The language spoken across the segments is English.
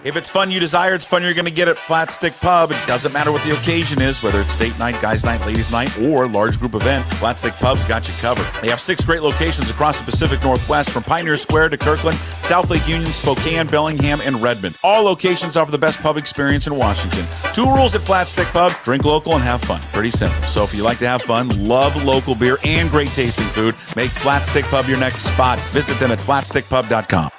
If it's fun you desire, it's fun you're going to get at Flat Stick Pub. It doesn't matter what the occasion is, whether it's date night, guys night, ladies night, or large group event, Flat Stick Pub's got you covered. They have 6 great locations across the Pacific Northwest, from Pioneer Square to Kirkland, South Lake Union, Spokane, Bellingham, and Redmond. All locations offer the best pub experience in Washington. 2 rules at Flat Stick Pub: drink local and have fun. Pretty simple. So if you like to have fun, love local beer, and great tasting food, make Flat Stick Pub your next spot. Visit them at flatstickpub.com.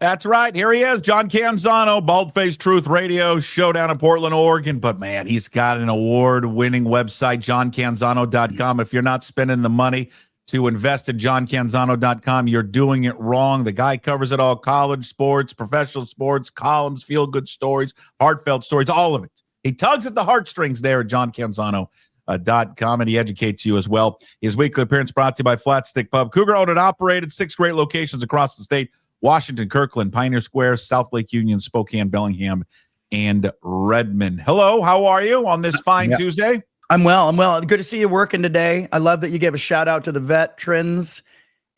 That's right. Here he is, John Canzano, Bald-Faced Truth Radio, showdown in Portland, Oregon. But, man, he's got an award-winning website, johncanzano.com. If you're not spending the money to invest in johncanzano.com, you're doing it wrong. The guy covers it all: college sports, professional sports, columns, feel-good stories, heartfelt stories, all of it. He tugs at the heartstrings there at johncanzano.com, and he educates you as well. His weekly appearance brought to you by Flat Stick Pub. Cougar owned and operated, 6 great locations across the state: Washington, Kirkland, Pioneer Square, South Lake Union, Spokane, Bellingham, and Redmond. Hello, how are you on this fine Tuesday? I'm well. Good to see you working today. I love that you gave a shout out to the veterans.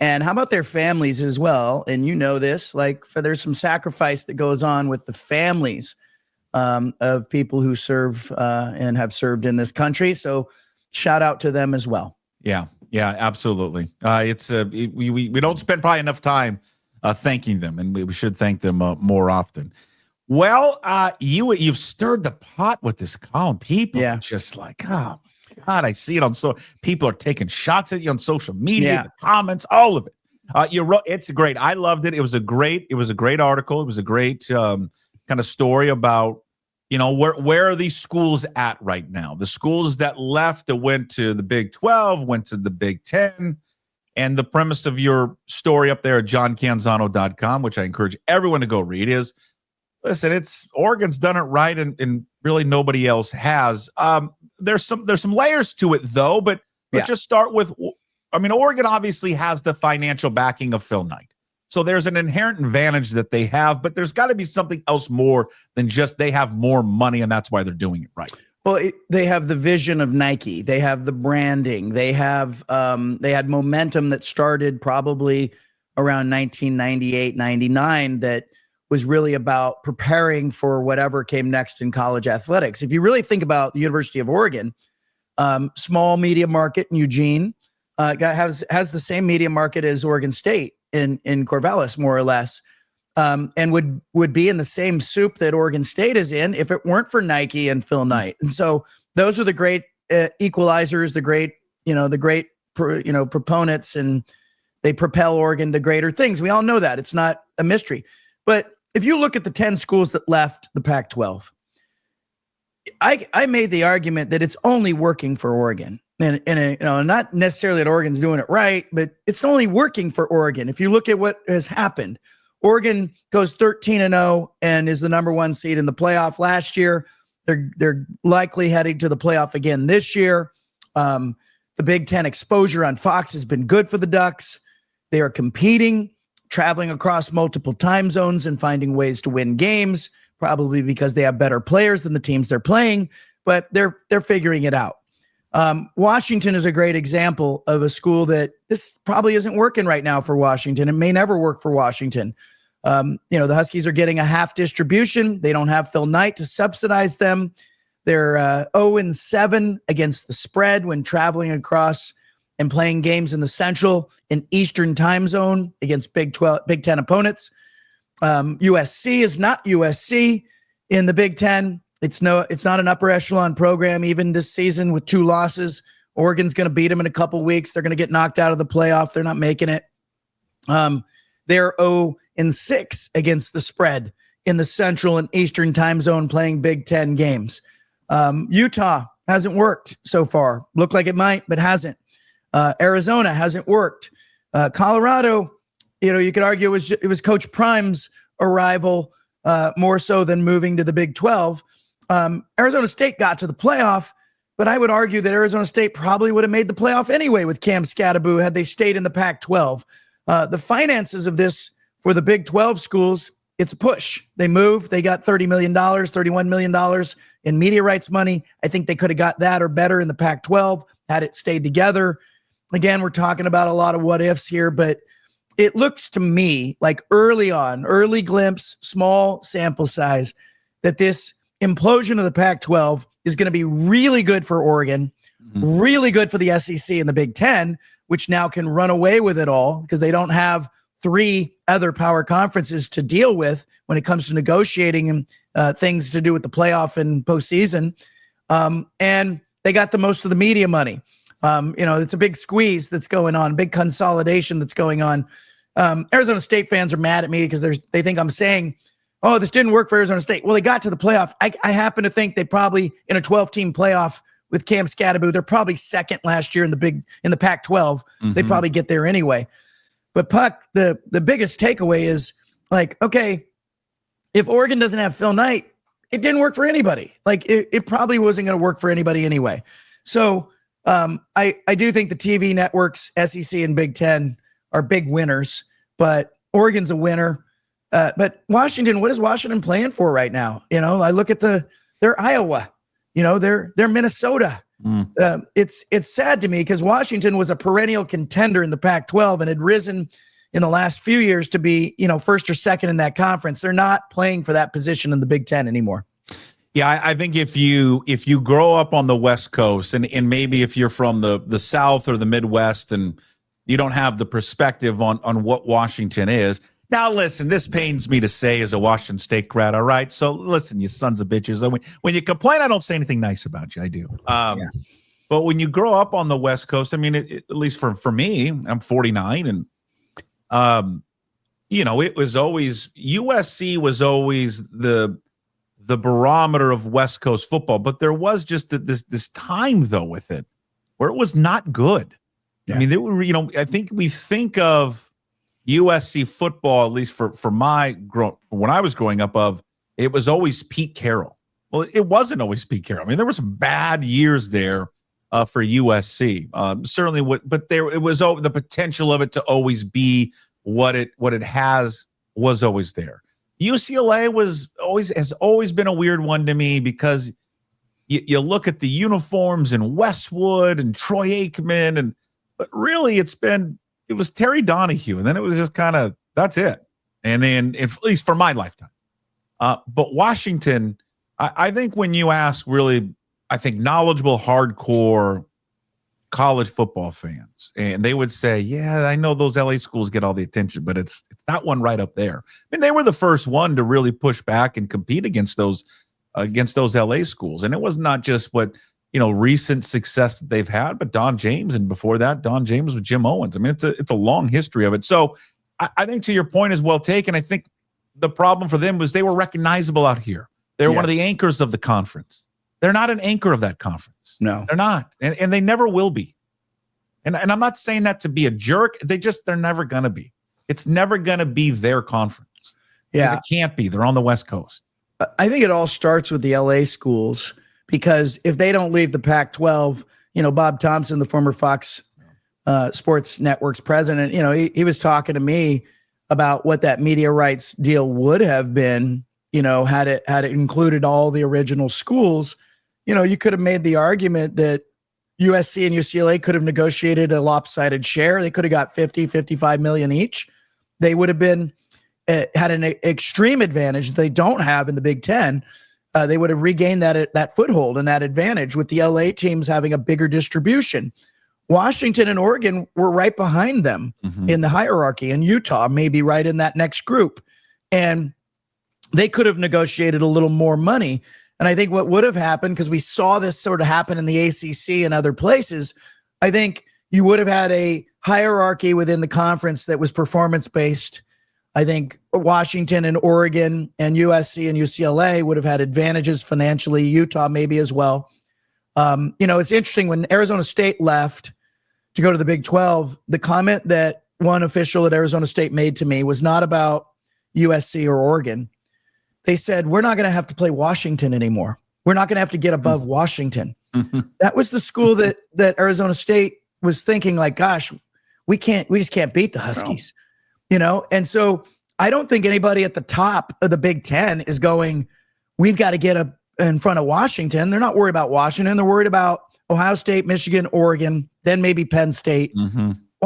And how about their families as well? And you know this, there's some sacrifice that goes on with the families of people who serve and have served in this country. So shout out to them as well. Yeah, absolutely. We don't spend probably enough time thanking them, and we should thank them more often. Well, you've stirred the pot with this column. People are just like, oh God, I see it on people are taking shots at you on social media, the comments, all of it. You wrote, it's great. I loved it. It was a great article. It was a great kind of story about, where are these schools at right now? The schools that left, that went to the Big 12, went to the Big 10. And the premise of your story up there at johncanzano.com, which I encourage everyone to go read, is, listen, Oregon's done it right, and really nobody else has. There's some layers to it, though, but let's just start with, Oregon obviously has the financial backing of Phil Knight. So there's an inherent advantage that they have, but there's got to be something else more than just they have more money, and that's why they're doing it right. Well, they have the vision of Nike. They have the branding. They have they had momentum that started probably around 1998, 99 that was really about preparing for whatever came next in college athletics. If you really think about the University of Oregon, small media market in Eugene, has the same media market as Oregon State in Corvallis, more or less. And would be in the same soup that Oregon State is in if it weren't for Nike and Phil Knight. And so those are the great equalizers, the great proponents, and they propel Oregon to greater things. We all know that. It's not a mystery. But if you look at the 10 schools that left the Pac-12, I made the argument that it's only working for Oregon. And not necessarily that Oregon's doing it right, but it's only working for Oregon. If you look at what has happened, Oregon goes 13-0 and is the number 1 seed in the playoff last year. They're likely heading to the playoff again this year. The Big Ten exposure on Fox has been good for the Ducks. They are competing, traveling across multiple time zones and finding ways to win games, probably because they have better players than the teams they're playing, but they're figuring it out. Washington is a great example of a school that this probably isn't working right now for Washington. It may never work for Washington. The Huskies are getting a half distribution. They don't have Phil Knight to subsidize them. They're 0-7 against the spread when traveling across and playing games in the Central and Eastern time zone against Big 10 opponents. USC is not USC in the Big 10. It's not an upper echelon program even this season with 2 losses. Oregon's going to beat them in a couple weeks. They're going to get knocked out of the playoff. They're not making it. They're 0-6 against the spread in the Central and Eastern time zone playing Big 10 games. Utah hasn't worked so far. Looked like it might, but hasn't. Arizona hasn't worked. Colorado, you could argue it was Coach Prime's arrival more so than moving to the Big 12. Arizona State got to the playoff, but I would argue that Arizona State probably would have made the playoff anyway with Cam Scatterbo had they stayed in the Pac-12. The finances of this for the Big 12 schools, it's a push. They moved. They got $30 million, $31 million in media rights money. I think they could have got that or better in the Pac-12 had it stayed together. Again, we're talking about a lot of what ifs here, but it looks to me like early glimpse, small sample size, that this implosion of the Pac-12 is going to be really good for Oregon, really good for the SEC and the Big Ten, which now can run away with it all because they don't have 3 other power conferences to deal with when it comes to negotiating and things to do with the playoff and postseason. And they got the most of the media money. It's a big squeeze that's going on, big consolidation that's going on. Arizona State fans are mad at me because they think I'm saying, oh, this didn't work for Arizona State. Well, they got to the playoff. I happen to think they probably, in a 12-team playoff with Cam Scatterbo, they're probably second last year in the Pac-12. They probably get there anyway. But Puck, the biggest takeaway is like, okay, if Oregon doesn't have Phil Knight, it didn't work for anybody. Like it probably wasn't going to work for anybody anyway. So I do think the TV networks, SEC and Big Ten, are big winners, but Oregon's a winner. But Washington, what is Washington playing for right now? I look at they're Iowa, they're Minnesota. It's sad to me because Washington was a perennial contender in the Pac-12 and had risen in the last few years to be, first or second in that conference. They're not playing for that position in the Big Ten anymore. Yeah, I think if you grow up on the West Coast and maybe if you're from the South or the Midwest and you don't have the perspective on what Washington is. Now, listen, this pains me to say as a Washington State grad, all right? So listen, you sons of bitches. When you complain, I don't say anything nice about you. I do. But when you grow up on the West Coast, I mean, at least for me, I'm 49 and it was always USC was always the barometer of West Coast football, but there was just this time though with it where it was not good. Yeah. I mean, there were, I think we think of USC football, at least for when I was growing up, it was always Pete Carroll. Well, it wasn't always Pete Carroll. I mean, there were some bad years there for USC. Certainly, it was the potential of it to always be what it has was always there. UCLA has always been a weird one to me because you look at the uniforms in Westwood and Troy Aikman, but really it was Terry Donahue, and then it was just kind of that's it. And then, at least for my lifetime, but Washington, I think when you ask really, I think knowledgeable, hardcore college football fans, and they would say, "Yeah, I know those LA schools get all the attention, but it's not one right up there." I mean, they were the first one to really push back and compete against those LA schools, and it was not just what recent success that they've had, but Don James, and before that, Don James with Jim Owens. I mean, it's a long history of it. So I think to your point is well taken. I think the problem for them was they were recognizable out here. They were one of the anchors of the conference. They're not an anchor of that conference. No, they're not. And they never will be. And I'm not saying that to be a jerk. They're never going to be. It's never going to be their conference. Yeah. It can't be. They're on the West Coast. I think it all starts with the LA schools because if they don't leave the Pac-12, Bob Thompson, the former Fox Sports Network's president, he was talking to me about what that media rights deal would have been, had it included all the original schools. You could have made the argument that USC and UCLA could have negotiated a lopsided share. They could have got 55 million each. They would have been had an extreme advantage they don't have in the Big Ten. They would have regained that foothold and that advantage with the LA teams having a bigger distribution. Washington and Oregon were right behind them in the hierarchy, and Utah maybe right in that next group. And they could have negotiated a little more money. And I think what would have happened, because we saw this sort of happen in the ACC and other places, I think you would have had a hierarchy within the conference that was performance-based. I think Washington and Oregon and USC and UCLA would have had advantages financially, Utah maybe as well. It's interesting when Arizona State left to go to the Big 12, the comment that one official at Arizona State made to me was not about USC or Oregon. They said, we're not going to have to play Washington anymore. We're not going to have to get above Washington. That was the school that Arizona State was thinking like, gosh, we just can't beat the Huskies, And so I don't think anybody at the top of the Big Ten is going, we've got to get in front of Washington. They're not worried about Washington. They're worried about Ohio State, Michigan, Oregon, then maybe Penn State.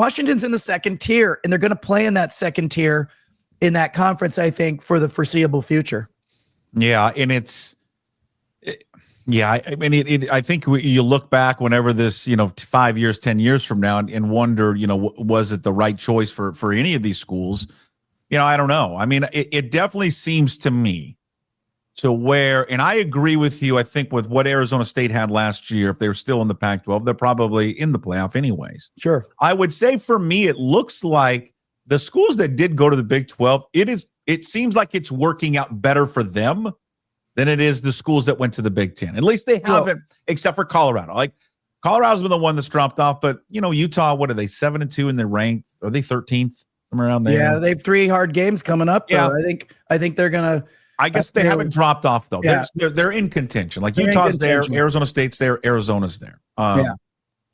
Washington's in the second tier, and they're going to play in that second tier in that conference, I think, for the foreseeable future. Yeah, and I think you look back whenever this, 5 years, 10 years from now, and wonder, was it the right choice for any of these schools? I don't know. I mean, it definitely seems to me to where, and I agree with you, I think with what Arizona State had last year, if they were still in the Pac-12, they're probably in the playoff anyways. Sure. I would say for me, it looks like the schools that did go to the Big 12, it seems like it's working out better for them than it is the schools that went to the Big 10. At least they haven't, except for Colorado. Like, Colorado's been the one that's dropped off, but Utah, what are they, 7-2 in their rank? Are they 13th? Somewhere around there. Yeah, they have 3 hard games coming up. Though. Yeah. I think they're gonna. I guess they haven't dropped off though. Yeah. They're in contention. Like, They're Utah's there, Arizona State's there, Arizona's there.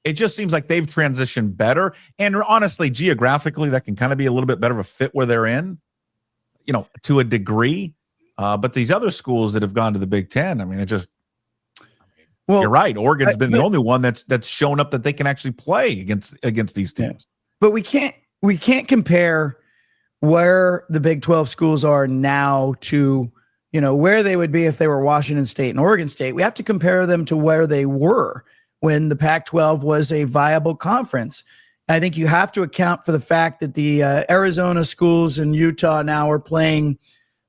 It just seems like they've transitioned better. And honestly, geographically, that can kind of be a little bit better of a fit where they're in, to a degree. But these other schools that have gone to the Big Ten, I mean, you're right. Oregon's been the only one that's shown up that they can actually play against these teams. But we can't compare where the Big 12 schools are now to, where they would be if they were Washington State and Oregon State. We have to compare them to where they were when the Pac-12 was a viable conference. And I think you have to account for the fact that the Arizona schools and Utah now are playing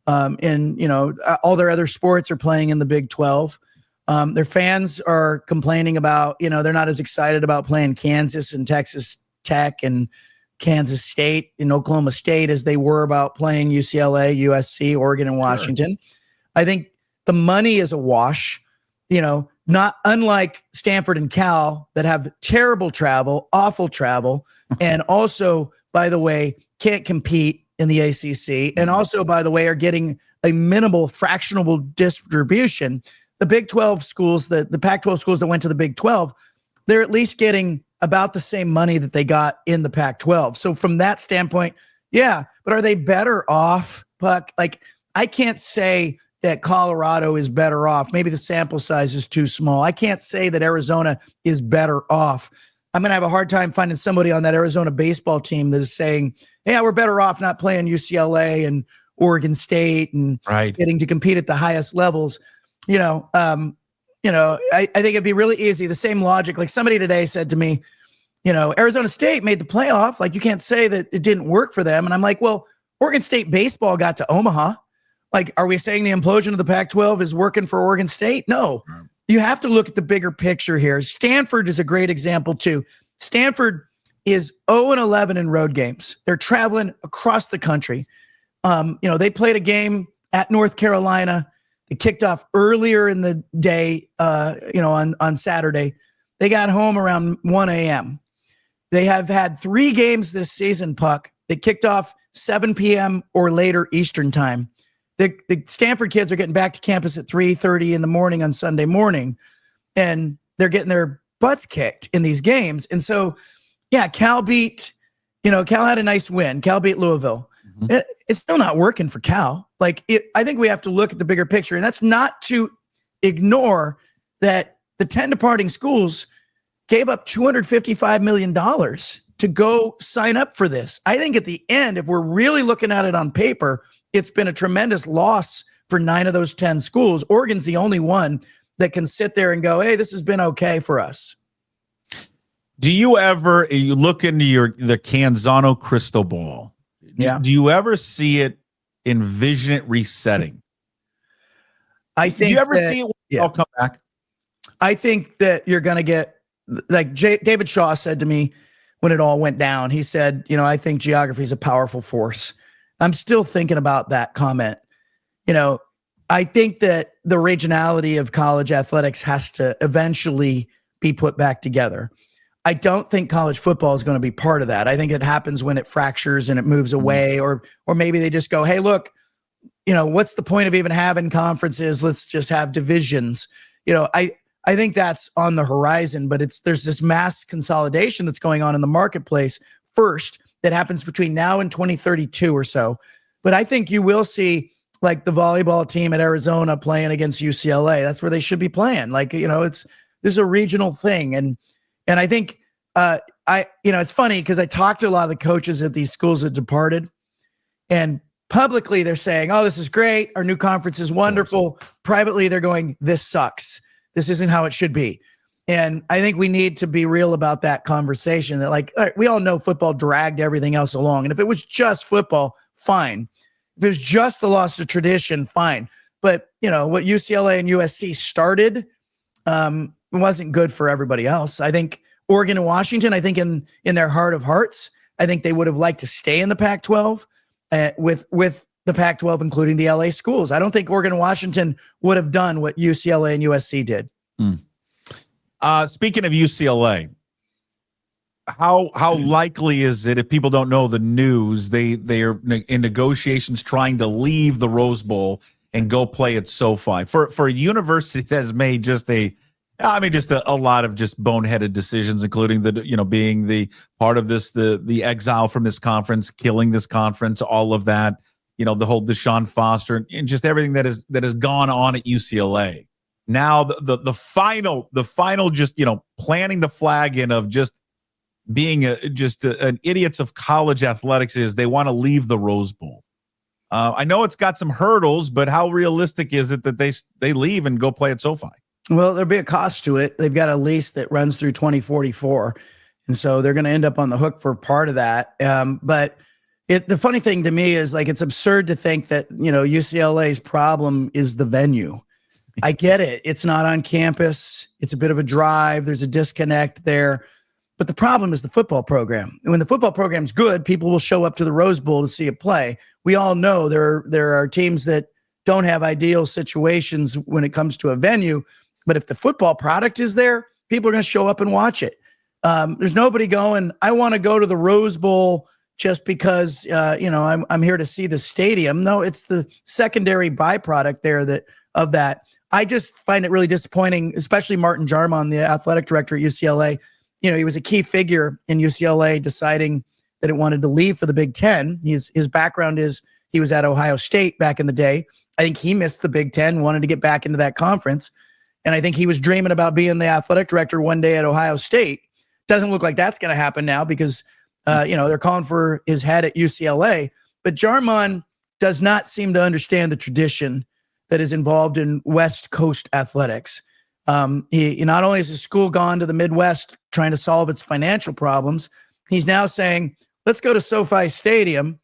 all their other sports are playing in the Big 12. Their fans are complaining about, they're not as excited about playing Kansas and Texas Tech and Kansas State and Oklahoma State as they were about playing UCLA, USC, Oregon, and Washington. Sure. I think the money is a wash, not unlike Stanford and Cal that have terrible travel, awful travel, and also, by the way, can't compete in the ACC, and also, by the way, are getting a minimal fractional distribution. The Big 12 schools, the Pac-12 schools that went to the Big 12, they're at least getting about the same money that they got in the Pac-12. So from that standpoint, yeah, but are they better off, Puck? Like, I can't say that Colorado is better off. Maybe the sample size is too small. I can't say that Arizona is better off. I'm going to have a hard time finding somebody on that Arizona baseball team that is saying, yeah, we're better off not playing UCLA and Oregon State and getting to compete at the highest levels. I think it'd be really easy. The same logic. Like, somebody today said to me, Arizona State made the playoff. Like, you can't say that it didn't work for them. And I'm like, well, Oregon State baseball got to Omaha. Like, are we saying the implosion of the Pac-12 is working for Oregon State? No. You have to look at the bigger picture here. Stanford is a great example too. Stanford is 0-11 in road games. They're traveling across the country. They played a game at North Carolina. They kicked off earlier in the day, on Saturday. They got home around 1 a.m. They have had 3 games this season, Puck. They kicked off 7 p.m. or later Eastern time. The Stanford kids are getting back to campus at 3:30 in the morning on Sunday morning, and they're getting their butts kicked in these games. And so, yeah, Cal had a nice win. Cal beat Louisville. Mm-hmm. It's still not working for Cal. I think we have to look at the bigger picture, and that's not to ignore that the 10 departing schools gave up $255 million to go sign up for this. I think at the end, if we're really looking at it on paper, it's been a tremendous loss for 9 of those 10 schools. Oregon's the only one that can sit there and go, hey, this has been okay for us. Do you look into the Canzano crystal ball? Do you ever see it, envision it resetting? I think. Do you ever see it all come back? I think that you're going to get, like David Shaw said to me when it all went down, he said, I think geography is a powerful force. I'm still thinking about that comment. I think that the regionality of college athletics has to eventually be put back together. I don't think college football is going to be part of that. I think it happens when it fractures and it moves away, or maybe they just go, hey, look, what's the point of even having conferences? Let's just have divisions. I think that's on the horizon, but there's this mass consolidation that's going on in the marketplace first that happens between now and 2032 or so. But I think you will see, like, the volleyball team at Arizona playing against UCLA. That's where they should be playing. This is a regional thing. And I think it's funny because I talked to a lot of the coaches at these schools that departed, and publicly they're saying, oh, this is great. Our new conference is wonderful. Privately, they're going, this sucks. This isn't how it should be. And I think we need to be real about that conversation that, like, all right, we all know football dragged everything else along. And if it was just football, fine. If it was just the loss of tradition, fine. But, what UCLA and USC started wasn't good for everybody else. I think Oregon and Washington, I think in their heart of hearts, I think they would have liked to stay in the Pac-12 with the Pac-12, including the LA schools. I don't think Oregon and Washington would have done what UCLA and USC did. Speaking of UCLA, how likely is it, if people don't know the news, they are in negotiations trying to leave the Rose Bowl and go play at SoFi for a university that has made just a lot of just boneheaded decisions, including being the part of this, the exile from this conference, killing this conference, all of that, the whole Deshaun Foster and just everything that has gone on at UCLA. Now the final just, planting the flag in of just being an idiots of college athletics is they want to leave the Rose Bowl. I know it's got some hurdles, but how realistic is it that they leave and go play at SoFi? Well, there'll be a cost to it. They've got a lease that runs through 2044. And so they're going to end up on the hook for part of that. But the funny thing to me is, like, it's absurd to think that, UCLA's problem is the venue. I get it. It's not on campus. It's a bit of a drive. There's a disconnect there. But the problem is the football program. And when the football program's good, people will show up to the Rose Bowl to see it play. We all know there are teams that don't have ideal situations when it comes to a venue. But if the football product is there, people are going to show up and watch it. There's nobody going, I want to go to the Rose Bowl just because, I'm here to see the stadium. No, it's the secondary byproduct there of that. I just find it really disappointing, especially Martin Jarmon, the athletic director at UCLA. He was a key figure in UCLA deciding that it wanted to leave for the Big Ten. His background is he was at Ohio State back in the day. I think he missed the Big Ten, wanted to get back into that conference. And I think he was dreaming about being the athletic director one day at Ohio State. Doesn't look like that's going to happen now because, they're calling for his head at UCLA. But Jarmon does not seem to understand the tradition that is involved in West Coast athletics. He not only has his school gone to the Midwest trying to solve its financial problems, he's now saying, let's go to SoFi Stadium.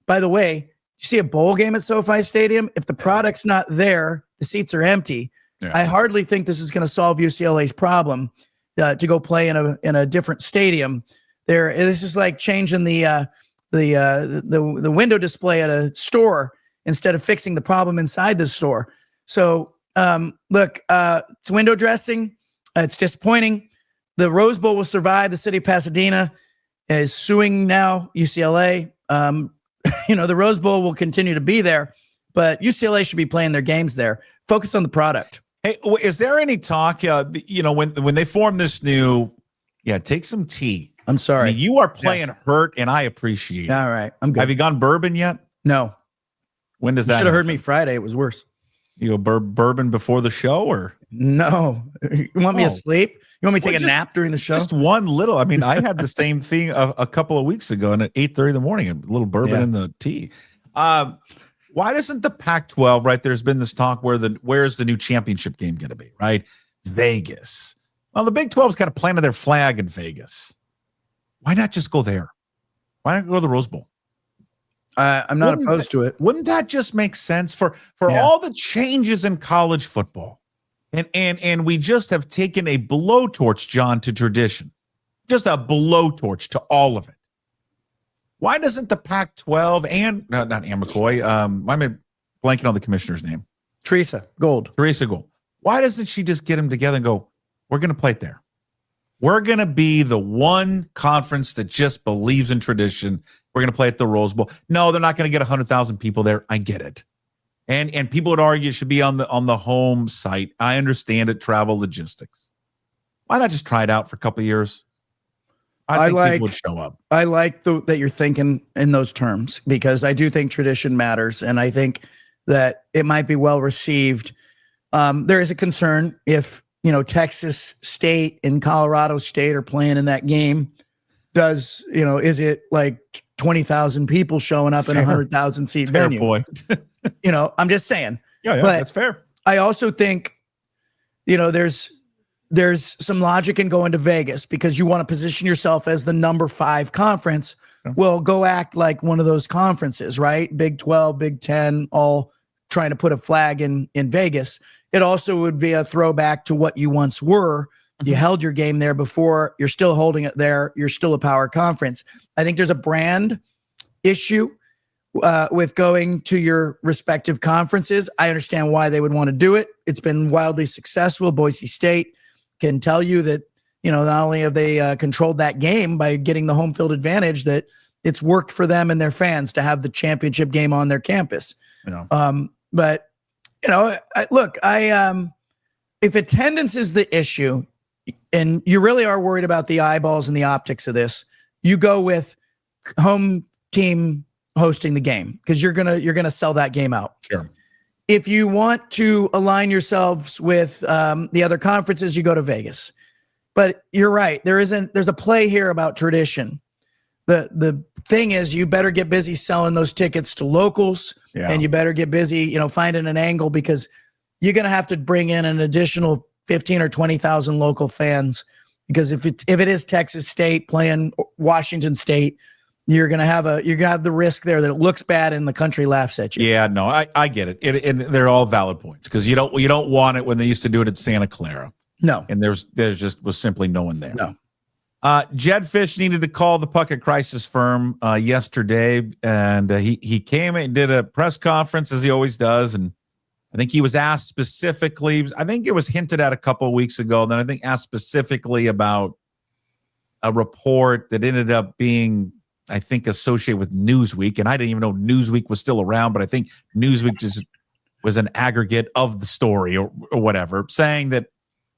By the way, you see a bowl game at SoFi Stadium? If the product's not there, the seats are empty. Yeah. I hardly think this is going to solve UCLA's problem to go play in a different stadium. This is like changing the window display at a store instead of fixing the problem inside the store. So look, it's window dressing. It's disappointing. The Rose Bowl will survive. The city of Pasadena is suing now UCLA. The Rose Bowl will continue to be there, but UCLA should be playing their games there. Focus on the product. Hey, is there any talk, when they form this new, take some tea. I'm sorry. You are playing hurt, and I appreciate it. All right. I'm good. Have you gone bourbon yet? No. When does that should have heard me Friday. It was worse. You go bourbon before the show, or? No. You want me asleep? You want me to take a nap during the show? Just one little. I had the same thing a couple of weeks ago, and at 8:30 in the morning, a little bourbon in the tea. Why doesn't the Pac-12, right? There's been this talk where's the new championship game going to be, right? Vegas. Well, the Big 12's kind of planted their flag in Vegas. Why not just go there? Why not go to the Rose Bowl? I'm not opposed to it. Wouldn't that just make sense for all the changes in college football? And we just have taken a blowtorch, John, to tradition. Just a blowtorch to all of it. Why doesn't the Pac-12 and not Ann McCoy, why am I blanking on the commissioner's name? Teresa Gold. Why doesn't she just get them together and go, we're going to play it there? We're going to be the one conference that just believes in tradition. We're going to play at the Rose Bowl. No, they're not going to get 100,000 people there. I get it. And people would argue it should be on the home site. I understand it, travel logistics. Why not just try it out for a couple of years? I think people would show up. I like that you're thinking in those terms, because I do think tradition matters, and I think that it might be well received. There is a concern if Texas State and Colorado State are playing in that game. does, is it like 20,000 people showing up in a 100,000 seat venue? Point. I'm just saying. Yeah, but that's fair. I also think, there's some logic in going to Vegas because you want to position yourself as the number 5 conference. Yeah. Well, go act like one of those conferences, right? Big 12, Big 10, all trying to put a flag in Vegas. It also would be a throwback to what you once were. You held your game there before. You're still holding it there. You're still a power conference. I think there's a brand issue with going to your respective conferences. I understand why they would want to do it. It's been wildly successful. Boise State can tell you that, not only have they controlled that game by getting the home field advantage, that it's worked for them and their fans to have the championship game on their campus. But if attendance is the issue and you really are worried about the eyeballs and the optics of this, you go with home team hosting the game because you're gonna sell that game out. Sure. If you want to align yourselves with the other conferences, you go to Vegas. But you're right. There's a play here about tradition. The thing is, you better get busy selling those tickets to locals, and you better get busy, finding an angle because you're going to have to bring in an additional 15 or 20,000 local fans. Because if it is Texas State playing Washington State, you're gonna have the risk there that it looks bad and the country laughs at you. Yeah, no, I get it. And they're all valid points because you don't want it when they used to do it at Santa Clara. No, and there just was simply no one there. No. Jedd Fisch needed to call the Puckett crisis firm yesterday, and he came and did a press conference as he always does, and I think he was asked specifically. I think it was hinted at a couple of weeks ago. Then I think asked specifically about a report that ended up being, I think, associated with Newsweek, and I didn't even know Newsweek was still around, but I think Newsweek just was an aggregate of the story or whatever, saying that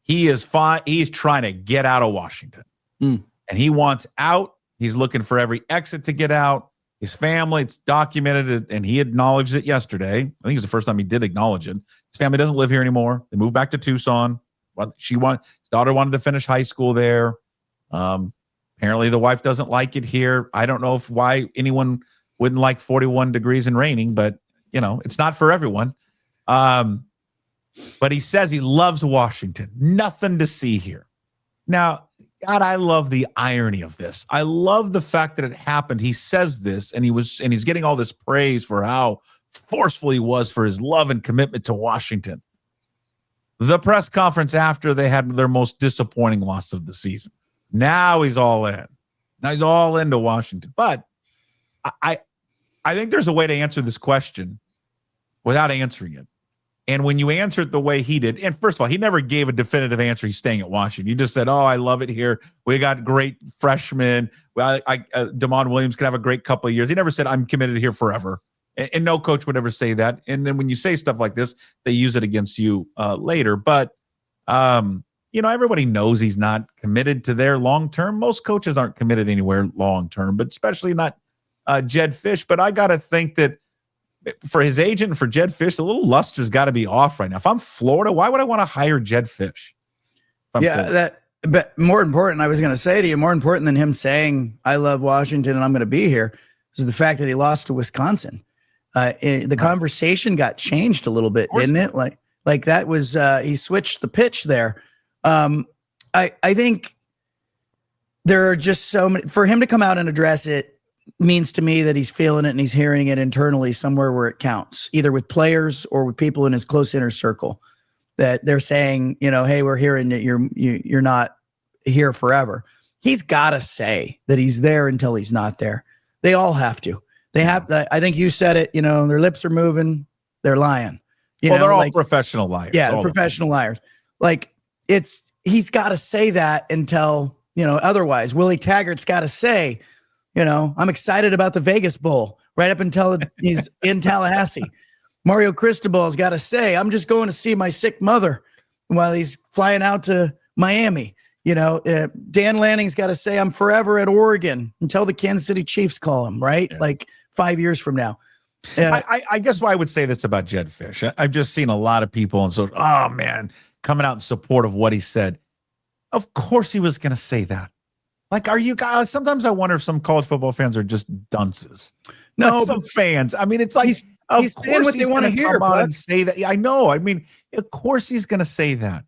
he is fine. He's trying to get out of Washington. And he wants out. He's looking for every exit to get out. His family, it's documented, and he acknowledged it yesterday. I think it was the first time he did acknowledge it. His family doesn't live here anymore. They moved back to Tucson. His daughter wanted to finish high school there. Apparently the wife doesn't like it here. I don't know why anyone wouldn't like 41 degrees and raining, but it's not for everyone. But he says he loves Washington. Nothing to see here. Now, God, I love the irony of this. I love the fact that it happened. He says this, and he's getting all this praise for how forceful he was for his love and commitment to Washington. The press conference after they had their most disappointing loss of the season. Now he's all in. Now he's all into Washington. But I think there's a way to answer this question without answering it. And when you answer it the way he did, and first of all, he never gave a definitive answer. He's staying at Washington. He just said, "Oh, I love it here. We got great freshmen. Well, Damon Williams can have a great couple of years." He never said, "I'm committed here forever." And no coach would ever say that. And then when you say stuff like this, they use it against you later. But everybody knows he's not committed to their long term. Most coaches aren't committed anywhere long term, but especially not Jedd Fisch. But I got to think that for his agent and for Jedd Fisch, a little luster's got to be off right now. If I'm Florida, why would I want to hire Jedd Fisch? But more important, I was going to say to you, more important than him saying, "I love Washington and I'm going to be here," is the fact that he lost to Wisconsin. The conversation got changed a little bit, didn't it? Like that was, he switched the pitch there. I think there are just so many, for him to come out and address it means to me that he's feeling it and he's hearing it internally somewhere where it counts, either with players or with people in his close inner circle, that they're saying, "Hey, we're hearing that you're not here forever." He's got to say that he's there until he's not there. They all have to. They have to. I think you said it, their lips are moving. They're lying. They're all professional liars. Yeah, they're professional liars. He's got to say that until, otherwise. Willie Taggart's got to say, "I'm excited about the Vegas Bowl," right up until he's in Tallahassee. Mario Cristobal's got to say, "I'm just going to see my sick mother," while he's flying out to Miami. Dan Lanning's got to say, "I'm forever at Oregon," until the Kansas City Chiefs call him, right? Yeah. 5 years from now. I guess why I would say this about Jedd Fisch. I've just seen a lot of people and so, coming out in support of what he said. Of course he was going to say that. Like, are you guys? Sometimes I wonder if some college football fans are just dunces. No, Like some fans. I mean, it's like, he's of saying course what they he's want going to to hear, come out Buck. and say that. I know. I mean, of course he's going to say that.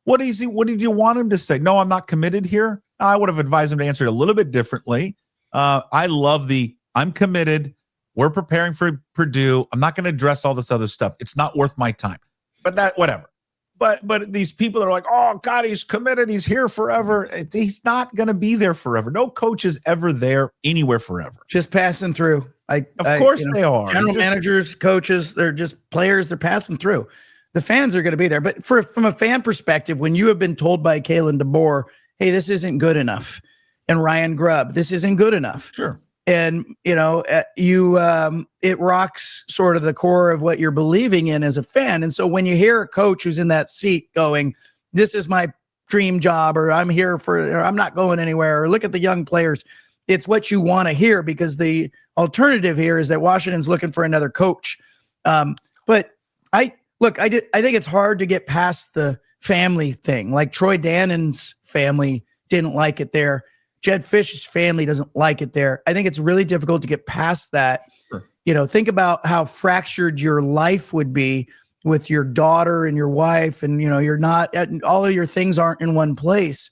What is he? What did you want him to say? No, I'm not committed here. I would have advised him to answer it a little bit differently. I love I'm committed. We're preparing for Purdue. I'm not going to address all this other stuff. It's not worth my time. But whatever. But these people are like, oh God, he's committed. He's here forever. He's not going to be there forever. No coach is ever there anywhere forever. Just passing through. Of course they are. General managers, coaches, they're just players. They're passing through. The fans are going to be there. But from a fan perspective, when you have been told by Kalen DeBoer, hey, this isn't good enough, and Ryan Grubb, this isn't good enough. Sure. And, it rocks sort of the core of what you're believing in as a fan. And so when you hear a coach who's in that seat going, this is my dream job, or I'm here or I'm not going anywhere, or look at the young players, it's what you want to hear, because the alternative here is that Washington's looking for another coach. But I think it's hard to get past the family thing. Like Troy Dannon's family didn't like it there. Jedd Fisch's family doesn't like it there. I think it's really difficult to get past that. Sure. Think about how fractured your life would be with your daughter and your wife, and you're not all of your things aren't in one place.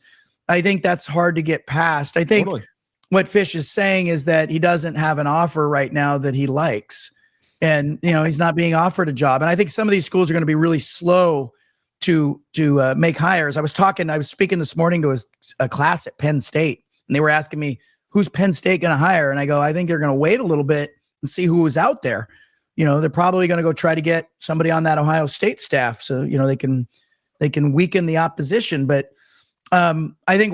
I think that's hard to get past. I think what Fisch is saying is that he doesn't have an offer right now that he likes, and he's not being offered a job. And I think some of these schools are going to be really slow to make hires. I was speaking this morning to a class at Penn State, and they were asking me, who's Penn State going to hire? And I go, I think they're going to wait a little bit and see who was out there. They're probably going to go try to get somebody on that Ohio State staff, so they can weaken the opposition. But I think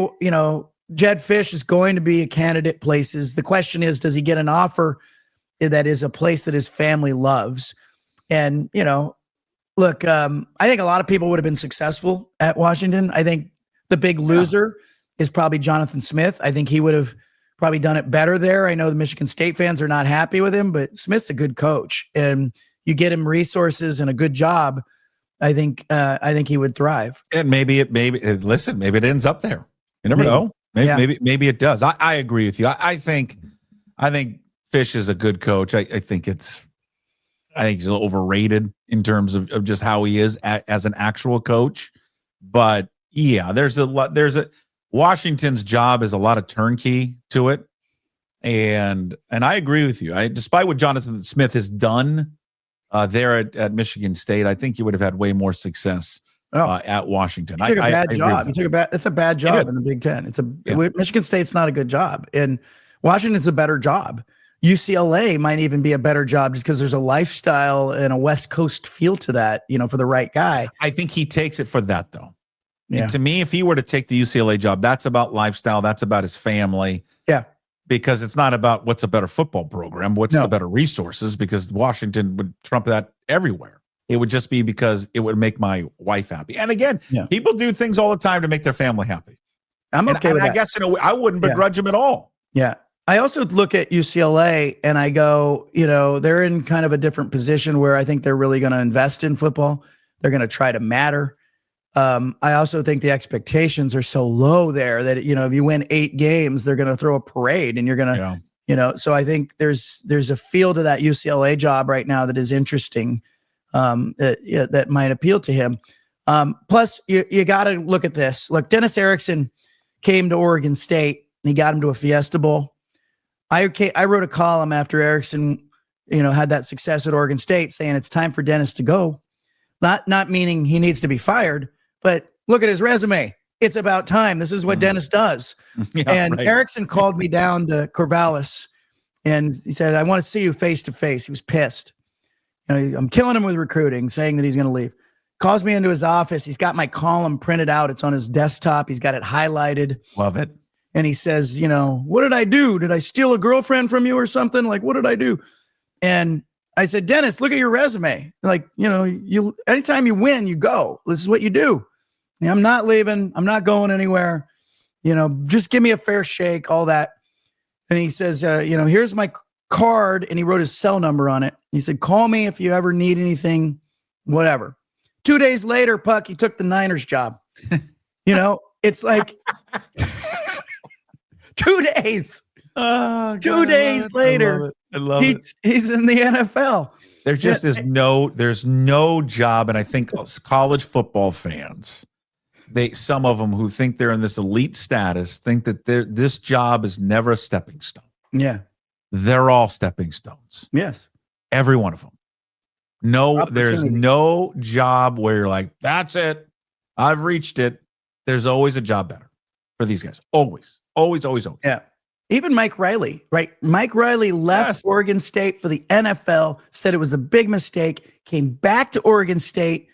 Jedd Fisch is going to be a candidate places. The question is, does he get an offer that is a place that his family loves? And look, I think a lot of people would have been successful at Washington. I think the big loser is probably Jonathan Smith. I think he would have probably done it better there. I know the Michigan State fans are not happy with him, but Smith's a good coach, and you get him resources and a good job. I think he would thrive. And maybe it ends up there. You never know. Maybe it does. I agree with you. I think Fisch is a good coach. I think he's overrated in terms of just how he is as an actual coach. But yeah, Washington's job is a lot of turnkey to it. And I agree with you. Despite what Jonathan Smith has done there at Michigan State, I think he would have had way more success at Washington. He took a bad job. It's a bad job in the Big Ten. Michigan State's not a good job, and Washington's a better job. UCLA might even be a better job just because there's a lifestyle and a West Coast feel to that, for the right guy. I think he takes it for that, though. Yeah. And to me, if he were to take the UCLA job, that's about lifestyle. That's about his family. Yeah. Because it's not about what's a better football program, what's the better resources, because Washington would trump that everywhere. It would just be because it would make my wife happy. And again, people do things all the time to make their family happy. I'm okay with that. I guess I wouldn't begrudge him at all. Yeah. I also look at UCLA and I go, they're in kind of a different position where I think they're really going to invest in football. They're going to try to matter. I also think the expectations are so low there that, if you win 8 games, they're going to throw a parade and you're going to, so I think there's a feel to that UCLA job right now that is interesting, that might appeal to him. Plus you got to look at this. Look, Dennis Erickson came to Oregon State and he got him to a Fiesta Bowl. I wrote a column after Erickson, had that success at Oregon State saying it's time for Dennis to go. Not meaning he needs to be fired, but look at his resume. It's about time. This is what Dennis does. Erickson called me down to Corvallis and he said, I want to see you face to face. He was pissed. I'm killing him with recruiting, saying that he's going to leave. Calls me into his office. He's got my column printed out. It's on his desktop. He's got it highlighted. Love it. And he says, what did I do? Did I steal a girlfriend from you or something? Like, what did I do? And I said, Dennis, look at your resume. Like, you anytime you win, you go. This is what you do. I'm not leaving. I'm not going anywhere. Just give me a fair shake, all that. And he says, here's my card. And he wrote his cell number on it. He said, call me if you ever need anything, whatever. 2 days later, Puck, he took the Niners job. It's like, 2 days. Oh, 2 days later, I love it. He's in the NFL. There just is there's no job, and I think college football fans, some of them who think they're in this elite status think that this job is never a stepping stone. Yeah, they're all stepping stones. Yes, every one of them. No, there's no job where you're like, that's it, I've reached it. There's always a job better for these guys. Always. Yeah. Even Mike Riley, right? Mike Riley left Oregon State for the NFL, said it was a big mistake, came back to Oregon State.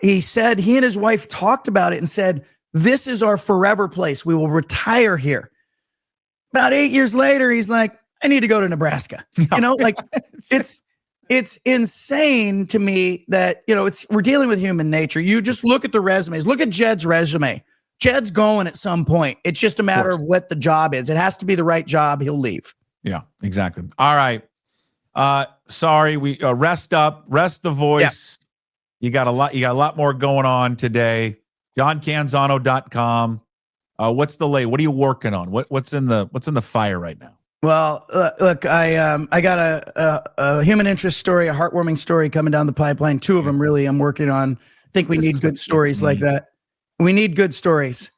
He said he and his wife talked about it and said, this is our forever place. We will retire here. About 8 years later, he's like, I need to go to Nebraska. You know, like it's insane to me that, you know, we're dealing with human nature. You just look at the resumes. Look at Jedd's resume. Jedd's going at some point. It's just a matter of what the job is. It has to be the right job. He'll leave. Yeah, exactly. All right. Sorry, we rest up, rest the voice. Yeah. You got a lot more going on today. JohnCanzano.com. What's the late? What are you working on? What's in the fire right now? Well, look, I got a human interest story, a heartwarming story coming down the pipeline. 2 of them really I'm working on. I think we need good stories like that. We need good stories.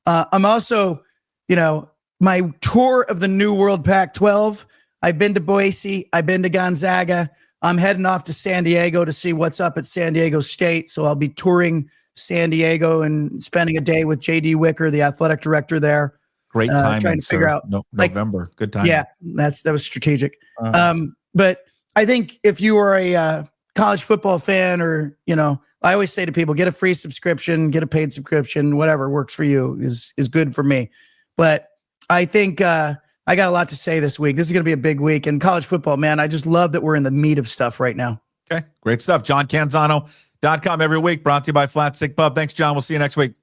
I'm also, you know, my tour of the New World Pac-12. I've been to Boise. I've been to Gonzaga. I'm heading off to San Diego to see what's up at San Diego State. So I'll be touring San Diego and spending a day with J.D. Wicker, the athletic director there. Great timing. Trying to figure out November. Good time. Yeah, that was strategic. But I think if you are a college football fan, or, you know, I always say to people, get a free subscription, get a paid subscription, whatever works for you is good for me. But I think I got a lot to say this week. This is going to be a big week in college football, man. I just love that we're in the meat of stuff right now. Okay, great stuff. JohnCanzano.com every week, brought to you by Flat Stick Pub. Thanks, John. We'll see you next week.